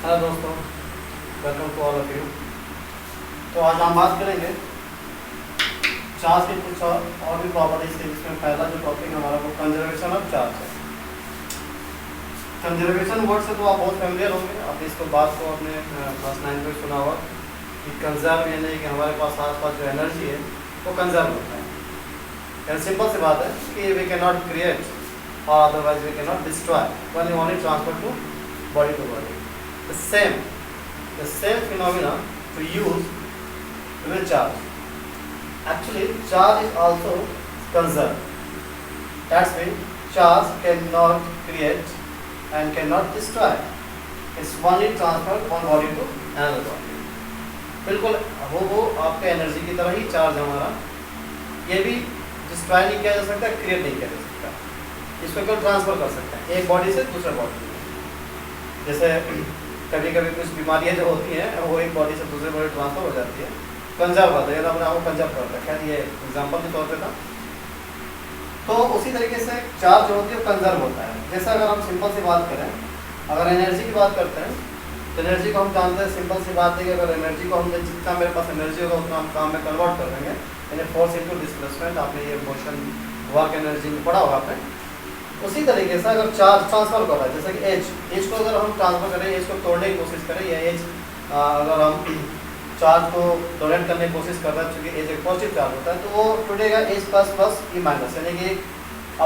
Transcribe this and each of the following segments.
Hello दोस्तों, welcome to all of you. तो आज हम बात करेंगे चार्ज के कुछ और भी प्रॉपर्टीज के, जिसमें पहला जो टॉपिक हमारा वो कंजर्वेशन ऑफ चार्ज है। कंजर्वेशन वर्ड से तो आप बहुत फैमिलियर होंगे, आप इसको बात को अपने क्लास 9 में सुना होगा कि कंजर्व यानी कि हमारे पास आसपास जो एनर्जी है वो कंजर्व होता है। यानी सिंपल सी बात है कि वी कैन नॉट क्रिएट और otherwise we can not destroy when you only transfer to body to body. The same phenomena to use with charge. Actually, charge is also conserved. That's why charge cannot create and cannot destroy. It's only transferred one body to another body. बिल्कुल वो आपके energy की तरह ही charge हमारा ये भी destroy नहीं किया जा सकता, क्रिएट नहीं किया जा सकता। इसको केवल ट्रांसफर कर सकते हैं एक बॉडी से दूसरे बॉडी में। जैसे कभी कभी कुछ बीमारियां जो होती हैं वो एक बॉडी से दूसरे बॉडी ट्रांसफर हो जाती है, कंजर्व होता है, अपने आप को कंजर्व करता है। खैर ये एग्जांपल के तौर पे था। तो उसी तरीके से चार्ज जो होती है वो कंजर्व होता है। जैसे अगर हम सिंपल सी बात करें, अगर एनर्जी की बात करते हैं तो एनर्जी को हम जानते हैं, सिंपल सी बात है कि अगर एनर्जी को हम जितना मेरे पास एनर्जी होगा उतना हम काम में कन्वर्ट कर देंगे, यानी फोर्स इंटू डिस्प्लेसमेंट। आपने ये मोशन वर्क एनर्जी में पढ़ा होगा आपने। उसी तरीके से अगर चार्ज ट्रांसफर कर रहा है, जैसे कि एज को अगर हम ट्रांसफर करें, एज को तोड़ने की कोशिश करें, या एज अगर हम चार्ज को डोनेट करने की कोशिश कर रहे हैं, चूँकि एज एक पॉजिटिव चार्ज होता है, तो वो टूटेगा as plus plus E minus, यानी कि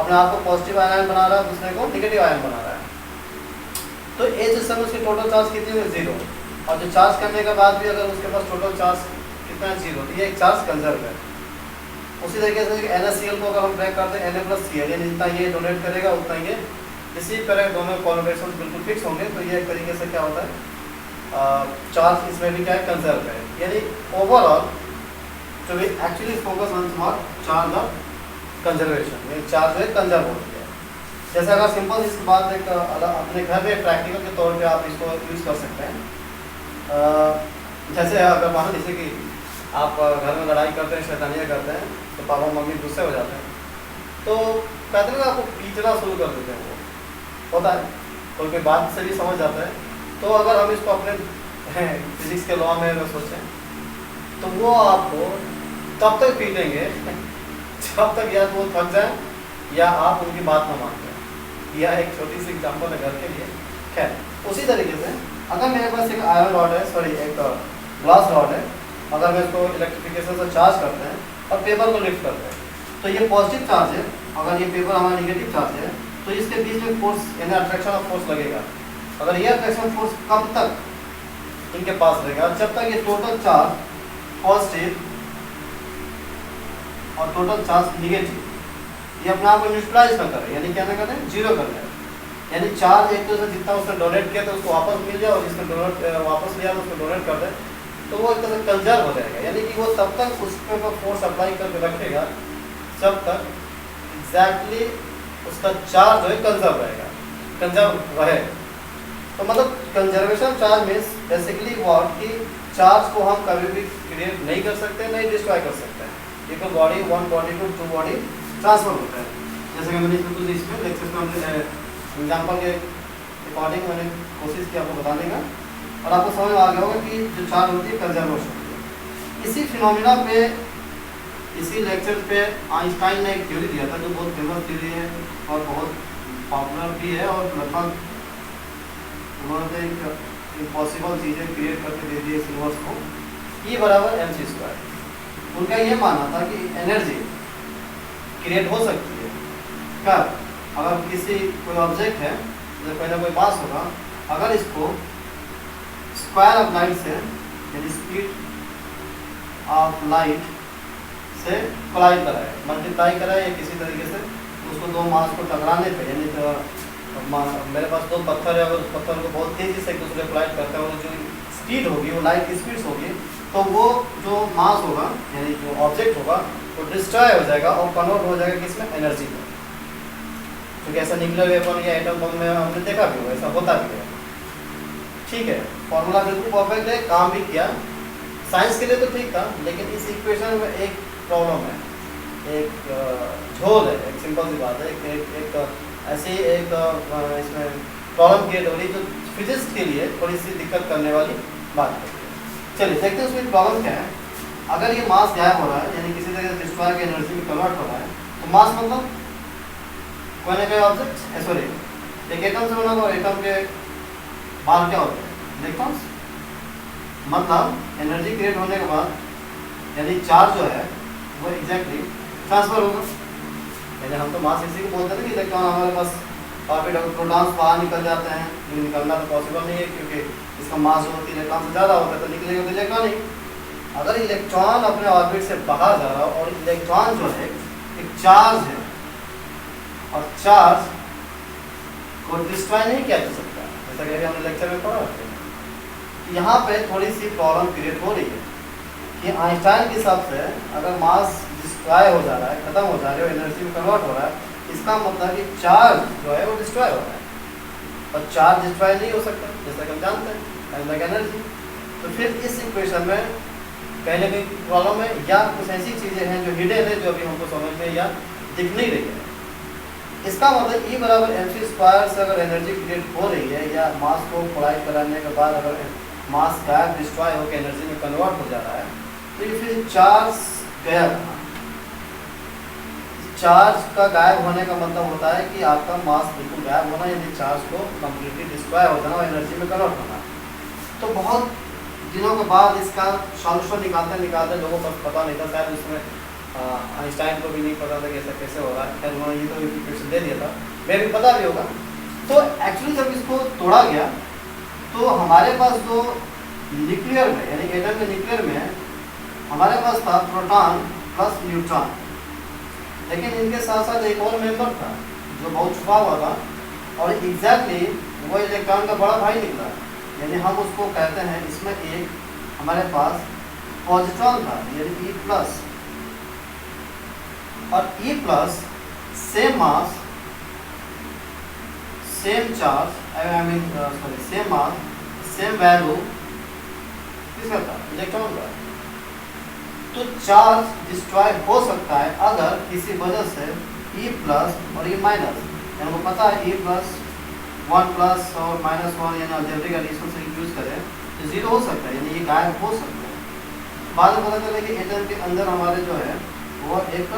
अपने आप को पॉजिटिव आयन बना रहा है, दूसरे को निगेटिव आयन बना रहा है। तो एज इस समय उसकी टोटल चार्ज कितनी है? 0। और जो चार्ज करने के बाद भी अगर उसके पास टोटल चार्ज कितना है? 0। तो ये एक चार्ज कंजर्व है। उसी तरीके से NaCl को अगर हम ब्रेक करते हैं Na+Cl, यानी जितना ये डोनेट करेगा उतना ये इसी तरह दोनों कॉन्फिगरेशन बिल्कुल फिक्स होंगे। तो ये एक तरीके से क्या होता है, चार्ज इसमें भी क्या है? कंजर्व है। यानी ओवरऑल तो we actually focus on charge of conservation, यानी चार्ज है कंजर्व हो गया। जैसे अगर सिंपल इस बात एक अपने घर में प्रैक्टिकल के तौर पे आप इसको यूज़ कर सकते हैं। जैसे अगर मान लीजिए कि आप घर में लड़ाई करते हैं, शैतानियाँ करते हैं, तो पापा मम्मी गुस्से हो जाते हैं, तो कहते हैं ना आपको पीटना शुरू कर देते हैं। वो होता है, कोई बात से भी समझ जाता है। तो अगर हम इसको अपने फिजिक्स के लॉ में अगर सोचें तो वो आपको तब तक पीटेंगे जब तक या तो वो थक जाए या आप उनकी बात ना मान जाए। यह एक छोटी सी एग्जाम्पल है घर के लिए। खैर उसी तरीके से अगर मेरे पास एक आयरन रॉड है, सॉरी एक ग्लास रॉड है, अगर मैं इसको इलेक्ट्रिफिकेशन से चार्ज करते हैं और पेपर को लिफ्ट करते हैं, तो ये पॉजिटिव चार्ज है। अगर ये पेपर हमारा निगेटिव चार्ज है तो इसके बीच में फोर्स यानी अट्रैक्शन ऑफ फोर्स लगेगा। अगर ये अट्रैक्शन फोर्स कब तक इनके पास रहेगा? जब तक ये टोटल चार्ज पॉजिटिव और टोटल चार्ज निगेटिव ये अपने आप को न्यूट्रलाइज ना करे, यानी क्या ना करें? 0 कर दें। यानी चार्ज एक दूसरे जितना उसने डोनेट किया तो उसको वापस मिल जाए, और जिसने डोनेट वापस लिया तो उसको डोनेट कर दे, तो वो एक तरह से कंजर्व हो जाएगा। यानी कि वो तब तक उस पर फोर्स अप्लाई करके रखेगा जब तक एग्जैक्टली उसका चार्ज जो है कंजर्व रहेगा, कंजर्व रहे। तो मतलब conservation charge means basically what कि चार्ज को हम कभी भी क्रिएट नहीं कर सकते, नहीं डिस्ट्रॉय कर सकते हैं। एक body one body to to body transfer होता है। जैसे कि मैंने बिल्कुल इसमें लेक्चर में हमने एग्जाम्पल के अकॉर्डिंग मैंने कोशिश की आपको बताने का, और आपको समझ में आ गया होगा कि जो चार्ज होती है कंजर्व हो सकती है। इसी फिनोमिना पे इसी लेक्चर पे आइंस्टाइन ने एक थ्योरी दिया था जो बहुत फेमस थ्योरी है और बहुत पॉपुलर भी है, और लगभग उन्होंने एक इम्पॉसिबल चीज़ें क्रिएट करके दे दी इस यूनिवर्स को। E बराबर mc²। उनका ये मानना था कि एनर्जी क्रिएट हो सकती है कब? अगर किसी कोई ऑब्जेक्ट है, जैसे कोई ना कोई मास होगा, अगर इसको स्क्वायर ऑफ लाइट से यानी स्पीड ऑफ लाइट से कोलाइड कराए, मल्टीप्लाई कराए, या किसी तरीके से उसको दो मास को टकराने पे, यानी तो मेरे पास दो पत्थर है, अगर उस पत्थर को बहुत तेज़ी से एक दूसरे कोलाइड करते हैं और जो स्पीड होगी वो लाइट की स्पीड होगी, तो वो जो मास होगा यानी जो ऑब्जेक्ट होगा वो डिस्ट्रॉय हो जाएगा और कन्वर्ट हो जाएगा किसमें? एनर्जी में। क्योंकि ऐसा न्यूक्लियर वेपन या एटम बम में हमने देखा भी होगा, ऐसा होता भी है। ठीक है, फॉर्मूला बिल्कुल परफेक्ट है, काम भी किया, साइंस के लिए तो ठीक था, लेकिन इस इक्वेशन में एक प्रॉब्लम है, एक झोल है, एक सिंपल सी बात है, एक ऐसी एक इसमें प्रॉब्लम क्रिएट हो रही जो फिजिक्स के लिए थोड़ी सी दिक्कत करने वाली बात है। चलिए देखते हैं उसमें प्रॉब्लम क्या है। अगर ये मास गायब हो रहा है यानी किसी तरह से डिस्ट्रॉय की एनर्जी में कन्वर्ट हो रहा है, तो मास मतलब कोई ना कोई ऑब्जेक्ट सॉरी एक एटम से बना हुआ, एटम के बाहर क्या होते हैं इलेक्ट्रॉन्स, मतलब एनर्जी क्रिएट होने के बाद यानी चार्ज जो है वो एग्जैक्टली ट्रांसफर होगा। यानी हम तो मास इसी को बोलते हैं ना कि इलेक्ट्रॉन हमारे पास ऑर्बिट और प्रोटॉन्स बाहर निकल जाते हैं, लेकिन निकलना तो पॉसिबल नहीं है क्योंकि इसका मास जो होती है इलेक्ट्रॉन से ज़्यादा होता है, तो निकलेगा तो इलेक्ट्रॉन ही। अगर इलेक्ट्रॉन अपने ऑर्बिट से बाहर जा रहा हो और इलेक्ट्रॉन जो है एक चार्ज है और चार्ज को डिस्ट्रॉय नहीं किया जा सकता, जैसा कि हमने लेक्चर में पढ़ा है। यहाँ पे थोड़ी सी प्रॉब्लम क्रिएट हो रही है कि आइंस्टाइन के हिसाब से अगर मास डिस्ट्रॉय हो जा रहा है, खत्म हो जा रहा है, एनर्जी में कन्वर्ट हो रहा है, इसका मतलब कि चार्ज जो है वो डिस्ट्रॉय हो रहा है और चार्ज डिस्ट्रॉय नहीं हो सकता, जैसा कि हम जानते हैं टाइम लाइक एनर्जी। तो फिर इस इक्वेशन में पहले कोई प्रॉब्लम है या कुछ ऐसी चीज़ें हैं जो हिडन है, जो अभी हमको समझ में या दिख नहीं रही है। इसका मतलब E बराबर mc² से अगर एनर्जी क्रिएट हो रही है या मास को कोलाइड कराने के बाद अगर मास गायब डिस्ट्रॉय होकर एनर्जी में कन्वर्ट हो जा रहा है, तो ये फिर चार्ज गया कहाँ। चार्ज का गायब होने का मतलब होता है कि आपका मास बिल्कुल गायब होना, यानी चार्ज को कम्प्लीटली डिस्ट्रॉय हो जाना और एनर्जी में कन्वर्ट होना। तो बहुत दिनों के बाद इसका सॉल्यूशन निकालते लोगों को पता नहीं था, शायद उसमें आइंस्टाइन को भी नहीं पता था कि ऐसा कैसे होगा। खैर उन्होंने ये तो इक्वेशन दे दिया था, मैं भी पता भी होगा। तो एक्चुअली जब इसको तोड़ा गया तो हमारे पास जो न्यूक्लियर में यानी एटम के न्यूक्लियर में हमारे पास था प्रोटॉन प्लस न्यूट्रॉन, लेकिन इनके साथ साथ एक और मेंबर था जो बहुत छुपा हुआ था और एग्जैक्टली वो इलेक्ट्रॉन का बड़ा भाई निकला, यानी हम उसको कहते हैं इसमें एक हमारे पास पॉजिट्रॉन था यानी E+, और E+ same mass same charge same mass same value किसका था, इलेक्ट्रॉन का। तो चार्ज डिस्ट्रॉय हो सकता है अगर किसी वजह से E+ और E-, यानी हमको पता है E+, 1+ और -1 यानी अलजेब्रिक एडिशन से यूज करें तो 0 हो सकता है, यानी ये गायब हो सकता है। बाद में पता चला कि एटम के अंदर हमारे जो है वो एक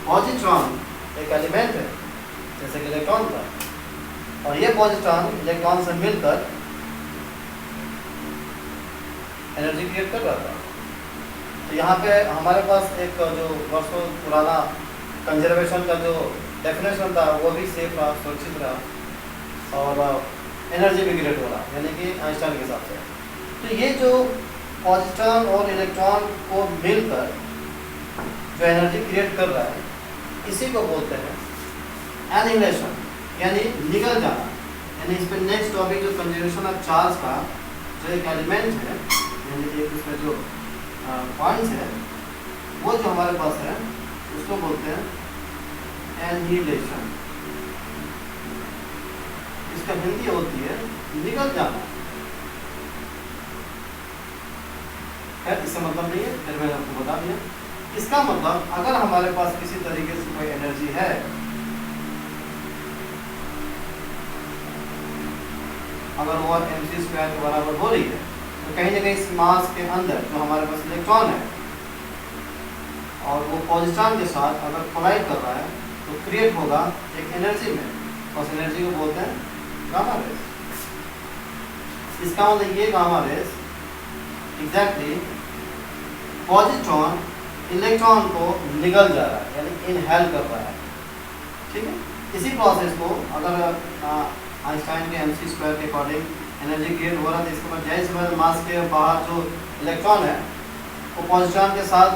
पॉजिट्रॉन एक एलिमेंट है जैसे कि इलेक्ट्रॉन था, और ये पॉजिट्रॉन इलेक्ट्रॉन से मिलकर एनर्जी क्रिएट कर रहा था। तो यहाँ पे हमारे पास एक जो वर्षों पुराना कंजर्वेशन का जो डेफिनेशन था वो भी सेफ रहा, सुरक्षित रहा और एनर्जी भी क्रिएट हो रहा, यानी कि आइंस्टाइन के हिसाब से। तो ये जो पॉजिट्रॉन और इलेक्ट्रॉन को मिलकर जो एनर्जी क्रिएट कर रहा है, इसी को बोलते हैं एनिहिलेशन, यानी निकल जाना। यानी इस पर नेक्स्ट टॉपिक जो कंजर्वेशन ऑफ चार्ज का जो एक एलिमेंट है, यानी एक उसका जो पॉइंट्स है वो जो हमारे पास है उसको बोलते हैं एनिहिलेशन। इसका हिंदी होती है निकल जाना। खैर इसका मतलब नहीं है, फिर मैंने आपको बता दिया। इसका मतलब अगर हमारे पास किसी तरीके से कोई एनर्जी है, अगर वो mc² के बराबर हो रही है, तो कहीं ना कहीं इस मास के अंदर जो हमारे पास इलेक्ट्रॉन है और वो पॉजिट्रॉन के साथ अगर कोलाइड कर रहा है तो क्रिएट होगा एक एनर्जी में, उस एनर्जी को बोलते हैं गामा रेस। इसका मतलब ये gamma rays exactly positron electron को निगल जा रहा है, यानी इनहेल कर रहा है। ठीक है, इसी प्रोसेस को अगर आइंस्टाइन के mc² के अकॉर्डिंग एनर्जी क्रिएट हो रहा था, इसके बाद जैसे समय मास के बाहर जो इलेक्ट्रॉन है वो पॉजिट्रॉन के साथ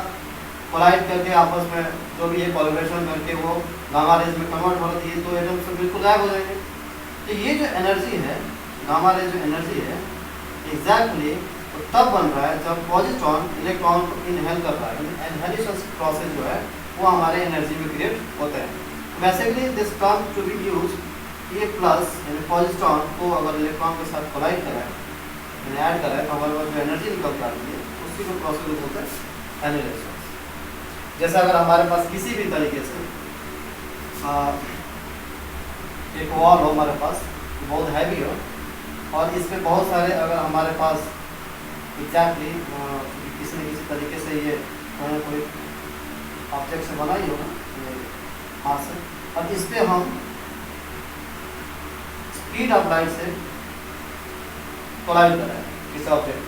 कोलाइड करके आपस में जो भी ये कोलैबोरेशन करके वो गामा रेज में कन्वर्ट हो रही है, तो एटम से बिल्कुल गायब हो जाएंगे। तो ये जो एनर्जी है, गामा रेज जो एनर्जी है, एग्जैक्टली तो तब बन रहा है जब पॉजिट्रॉन इलेक्ट्रॉन को इनहेल कर रहा है। इनहेलेशन प्रोसेस जो है वो हमारे एनर्जी में क्रिएट होते हैं। Basically this term to be use E+ यानी पॉजिट्रॉन को अगर इलेक्ट्रॉन के साथ कोलाइड कराए यानी ऐड कराए तो हमारे पास जो एनर्जी निकल पाती है उसी को प्रोसेस को बोलते हैं एनिहिलेशन। जैसे अगर हमारे पास किसी भी तरीके से एक वॉल हो हमारे पास बहुत हैवी हो और इसमें बहुत सारे अगर हमारे पास एग्जैक्टली किसी न किसी तरीके से ये कोई ऑब्जेक्ट से बना ही होगा हाथ से, और इस पर हम स्पीड ऑफ लाइट से कोलाइड कर रहे हैं किसी ऑब्जेक्ट,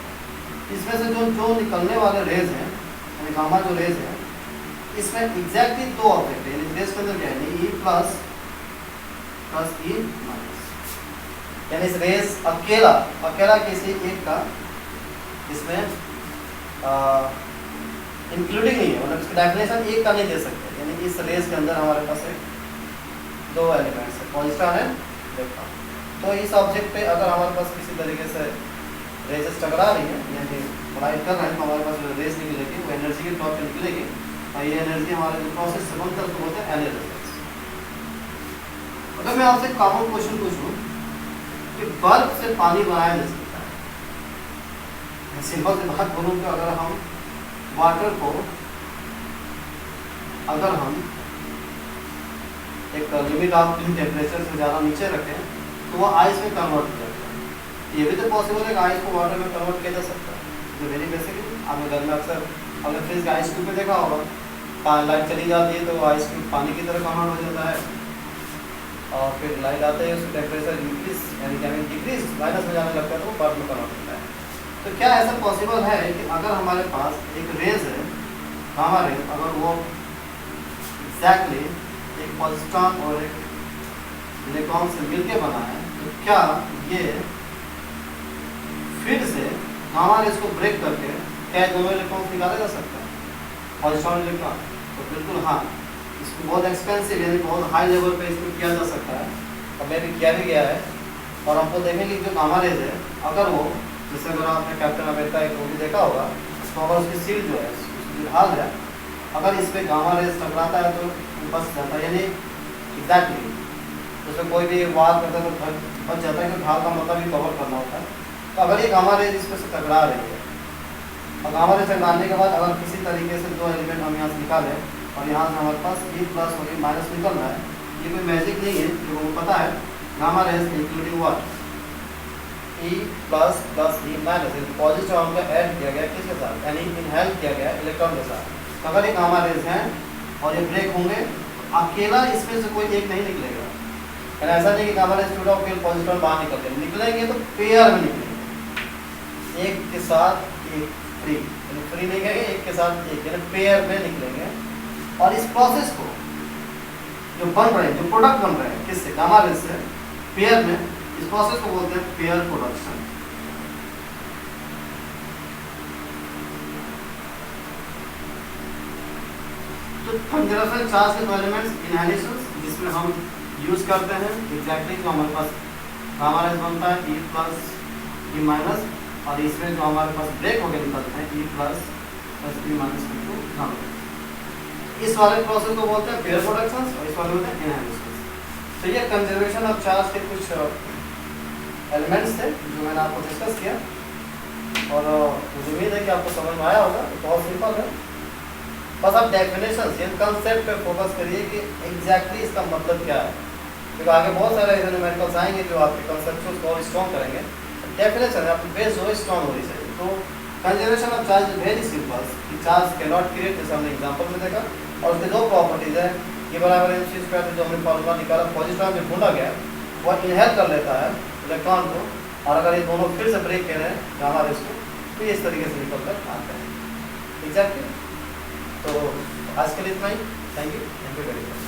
इसमें से जो निकलने वाले रेज हैं यानी गामा जो रेज है, इसमें एग्जैक्टली दो ऑब्जेक्ट है, यानी रेज के अंदर क्या है ई प्लस ई माइनस, यानी इस रेज अकेला किसी एक का इसमें इंक्लूडिंग नहीं है, मतलब इसकी डेफिनेशन एक का नहीं दे सकते, यानी इस रेज के अंदर हमारे पास दो एलिमेंट्स है पॉजिट्रॉन एंड इलेक्ट्रॉन। तो इस ऑब्जेक्ट पे अगर हमारे पास किसी तरीके से रेजेस टकरा रही है यानी कोलाइड कर रहे हैं, तो हमारे पास जो रेज निकलेगी वो एनर्जी के तौर पर निकलेगी, और ये एनर्जी हमारे जो प्रोसेस से बनकर उसको बोलते हैं एनर्जी। अगर मैं आपसे कॉमन क्वेश्चन पूछूं कि बर्फ से पानी बनाया जा सकता है, सिंपल से बात बोलूँ कि अगर हम वाटर को एक लिमिट ऑफ टेम्परेचर से ज़्यादा नीचे रखें तो वो आइस में कन्वर्ट हो जाता है। ये भी तो पॉसिबल है कि आइस को वाटर में कन्वर्ट किया जा सकता है, जो वेरी बेसिकली आपने घर में अक्सर अगर फ्रिज का आइस क्यूब पे देखा होगा, लाइट चली जाती है तो आइस क्यूब पानी की तरह कन्वर्ट हो जाता है, और फिर लाइट आते हैं उसका टेम्परेचर इंक्रीज यानी कि डिक्रीज माइनस में जाने लगता है तो वो बर्फ में कन्वर्ट होता है। तो क्या ऐसा पॉसिबल है कि अगर हमारे पास एक रेज है गामा रेज, अगर वो एग्जैक्टली एक पॉजिट्रॉन और एक इलेक्ट्रॉन से मिलकर बना है, तो क्या ये फिर से गामा रेज को ब्रेक करके क्या दोनों इलेक्ट्रॉन निकाला जा सकता है, पॉजिट्रॉन इलेक्ट्रॉन? तो बिल्कुल हाँ, इसको बहुत एक्सपेंसिव यानी बहुत हाई लेवल पे इसको किया जा सकता है, और मैं भी किया भी गया है। और हमको देखेंगे जो गामा रेज है, अगर वो जैसे अगर आपने कैप्टन अमेरिका एक मूवी देखा होगा, तो अगर उसकी सील जो है उसकी ढाल है, अगर इस पर गामा रेज टकराता है तो बच जाता है, यानी एग्जैक्टली उसमें कोई भी वार करता है तो बच जाता है, क्योंकि ढाल का मतलब ही कवर करना होता है। तो अगर ये गामा रेज इस पर से टकरा रही है, और गामा रेज टकराने के बाद अगर किसी तरीके से दो एलिमेंट हम यहाँ से निकालें और यहाँ से हमारे पास ई प्लस और ई माइनस निकल रहा है, ये कोई मैजिक नहीं है, जो वो पता है gamma rays including what E plus plus E minus positron का ऐड किया गया किसके साथ, यानी इनहेल किया गया इलेक्ट्रॉन के साथ। तो अगर ये गामा रेज हैं और ये ब्रेक होंगे, अकेला इसमें से कोई एक नहीं निकलेगा, यानी ऐसा नहीं कि गामा रेज टूटा और फिर पॉजिट्रॉन बाहर निकलेंगे तो पेयर में निकलेंगे, एक के साथ एक फ्री, यानी फ्री नहीं कहेंगे, एक के साथ एक, यानी पेयर में निकलेंगे। और इस प्रोसेस को जो बन रहे हैं, जो प्रोडक्ट बन रहे हैं किससे, गामा रेज से पेयर में, इस प्रोसेस को बोलते हैं पेयर प्रोडक्शन। तो कंजर्वेशन चार्ज के एलिमेंट्स इनहेलिशंस जिसमें हम यूज करते हैं एग्जैक्टली जो हमारे पास गामा रेज बनता है ई प्लस ई माइनस, और इसमें जो हमारे पास ब्रेक होकर निकलते हैं E plus plus E minus two gamma. इस वाले प्रोसेस को बोलते हैं पेयर प्रोडक्शंस और इस वाले होते हैं इनहेलिशंस। तो ये कंजर्वेशन ऑफ चार्ज के कुछ एलिमेंट्स थे जो मैंने आपको डिस्कस किया, और मुझे उम्मीद है कि आपको समझ में आया होगा। तो बहुत सिंपल है, बस आप डेफिनेशंस या कंसेप्ट पे फोकस करिए कि एग्जैक्टली इसका मतलब क्या है, क्योंकि आगे बहुत सारे ऐसे न्यूमेरिकल्स आएंगे जो आपके कंसेप्चुअल्स को और स्ट्रॉन्ग करेंगे। डेफिनेशन आपकी बेस हो स्ट्रॉन्ग होनी चाहिए। तो conservation of charge is very simple, कि चार्ज कैन नॉट क्रिएट, जैसे हमने एग्जाम्पल में देखा, और उसके दो प्रॉपर्टीज है, ये बराबर mc स्क्वायर जो हमने फॉर्मूला निकाला, पॉजिट्रॉन जो ढूंढा गया वो इनहेल कर लेता है इलेक्ट्रॉन को, और अगर ये दोनों फिर से ब्रेक कर रहे हैं गामा रेज को, तो ये इस तरीके से निकल कर आते हैं एग्जैक्टली। तो आज के लिए इतना ही, थैंक यू वेरी मच।